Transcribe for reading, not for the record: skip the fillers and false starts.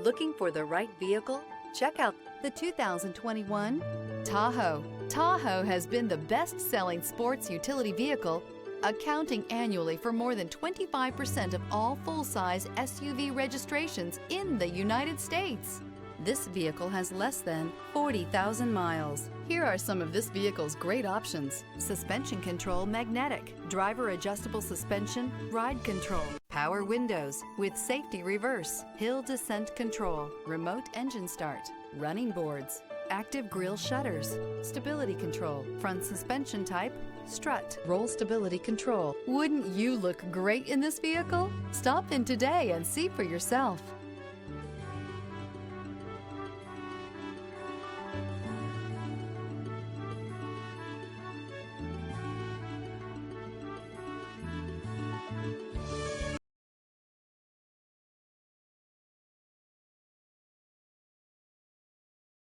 Looking for the right vehicle? Check out the 2021 Tahoe. Tahoe has been the best-selling sports utility vehicle, accounting annually for more than 25% of all full-size SUV registrations in the United States. This vehicle has less than 40,000 miles. Here are some of this vehicle's great options: suspension control magnetic, driver adjustable suspension, ride control, power windows with safety reverse, hill descent control, remote engine start, running boards, active grille shutters, stability control, front suspension type, strut, roll stability control. Wouldn't you look great in this vehicle? Stop in today and see for yourself.